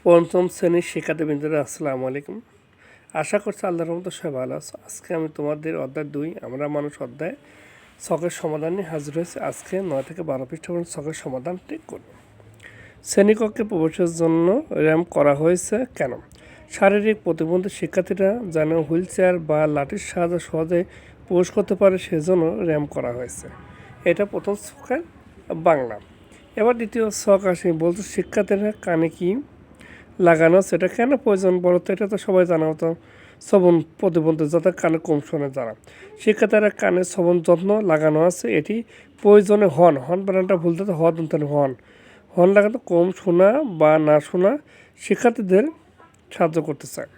পঞ্চম শ্রেণীর শিক্ষার্থীবৃন্দরা আসসালামু আলাইকুম। আশা করছি আল্লাহর রহমতে সবাই ভালো আছে। আজকে আমি তোমাদের অধ্যায় 2 আমরা মানুষ অধ্যায় ছকের সমাধান নিয়ে হাজির হয়েছি। আজকে 9 থেকে 12 পৃষ্ঠা পর্যন্ত ছকের সমাধানটি করব। শ্রেণীকক্ষে প্রবেশের জন্য র্যাম্প করা হয়েছে কেন? শারীরিক প্রতিবন্ধী শিক্ষার্থীরা যেন হুইল চেয়ার বা লাঠির সাহায্যে সহজে প্রবেশ করতে পারে সেজন্য র্যাম্প করা হয়েছে। এটা প্রথম ছকের বাংলা। এবার দ্বিতীয় ছক আসি, বলছে শিক্ষার্থীরা কানে কি লাগানো সেটা কেন প্রয়োজন বলো তো? এটা তো সবাই জানা হতো। শ্রবণ প্রতিবন্ধী যাদের কানে কম শোনে যারা শিক্ষার্থীরা কানে শ্রবণ যত্ন লাগানো আছে, এটি প্রয়োজনে হর্ন বানানটা ভুলতে তো হর্ন লাগানো কম শোনা বা না শোনা শিক্ষার্থীদের সাহায্য করতে চায়।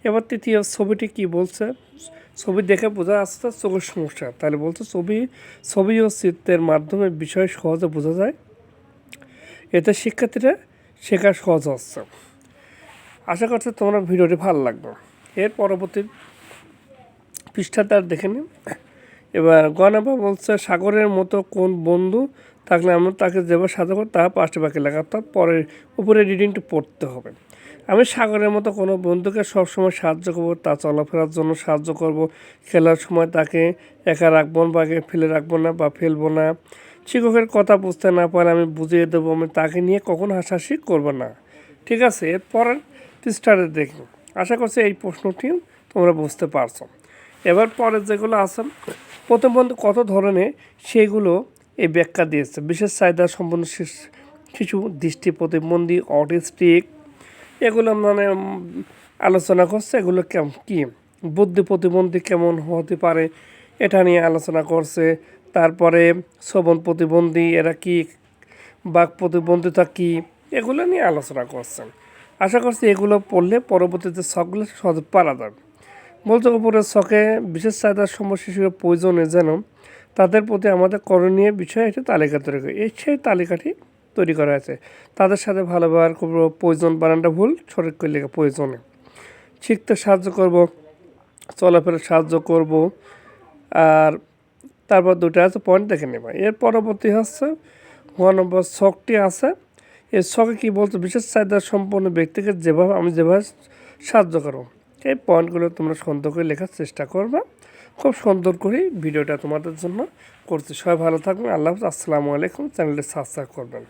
এবার তৃতীয় ছবিটি কি বলছে? ছবি দেখে বোঝা আসছে চোখের সমস্যা, তাহলে বলছে ছবি ও চিত্রের মাধ্যমে বিষয় সহজে বোঝা যায়, এতে শিক্ষার্থীরা শেখা সহজ হচ্ছে। আশা করছি তোমরা ভিডিওটি ভালো লাগবে। এর পরবর্তী পৃষ্ঠাটা দেখে নিন। এবার গ নাম্বার বলছে সাগরের মতো কোন বন্ধু থাকলে আমরা তাকে যেভাবে সাহায্য করব তা 5টি বাক্যে লেখা, অর্থাৎ পরের উপরে রিডিংটি পড়তে হবে। আমি সাগরের মতো কোনো বন্ধুকে সবসময় সাহায্য করবো, তা চলাফেরার জন্য সাহায্য করব, খেলার সময় তাকে একা রাখবো না বা ফেলে রাখবো না বা ফেলবো না, শিক্ষকের কথা বুঝতে না পারলে আমি বুঝিয়ে দেবো, আমি তাকে নিয়ে কখনো হাসাহাসি করবো না। ঠিক আছে, এরপরের পৃষ্ঠাটা দেখুন। আশা করছি এই প্রশ্নটি তোমরা বুঝতে পারছো। এবার পরে যেগুলো আছে, প্রতিবন্ধী কত ধরনের সেগুলো এই ব্যাখ্যা দিয়েছে। বিশেষ চাহিদা সম্পন্ন শিশু, দৃষ্টি প্রতিবন্ধী, অটিস্টিক, এগুলো মানে আলোচনা করছে। এগুলো কি বুদ্ধি প্রতিবন্ধী কেমন হতে পারে এটা নিয়ে আলোচনা করছে। তারপরে শ্রবণ প্রতিবন্ধী এরা কি, বাক প্রতিবন্ধিতা কি, এগুলো নিয়ে আলোচনা করছেন। আশা করছি এগুলো পড়লে পরবর্তীতে ছকগুলো সহজে পারা যাবে। বলতে উপরের ছকে বিশেষ চাহিদার সম্পন্ন শিশুর প্রয়োজনে যেন তাদের প্রতি আমাদের করণীয় বিষয়ে একটি তালিকা তৈরি করে, সেই তালিকাটি তৈরি করা আছে। তাদের সাথে ভালো ব্যবহার করবো, প্রয়োজন বানানটা ভুল সঠিক করে লেখা, প্রয়োজনে শিখতে সাহায্য করব, চলাফেরা সাহায্য করব। আর তারপর দুটো আছে পয়েন্ট দেখে নেব। এর পরবর্তী হচ্ছে 1 নম্বর ছকটি আছে। এই ছকে কী বলতো? বিশেষ চাহিদা সম্পন্ন ব্যক্তিকে আমি যেভাবে সাহায্য করব, এই পয়েন্টগুলো তোমরা সুন্দর করে লেখার চেষ্টা করবে। খুব সুন্দর করে ভিডিওটা তোমাদের জন্য করছি। সবাই ভালো থাকবেন। আল্লাহ হাফেজ। আসসালামু আলাইকুম। চ্যানেলটি সাবস্ক্রাইব করবেন।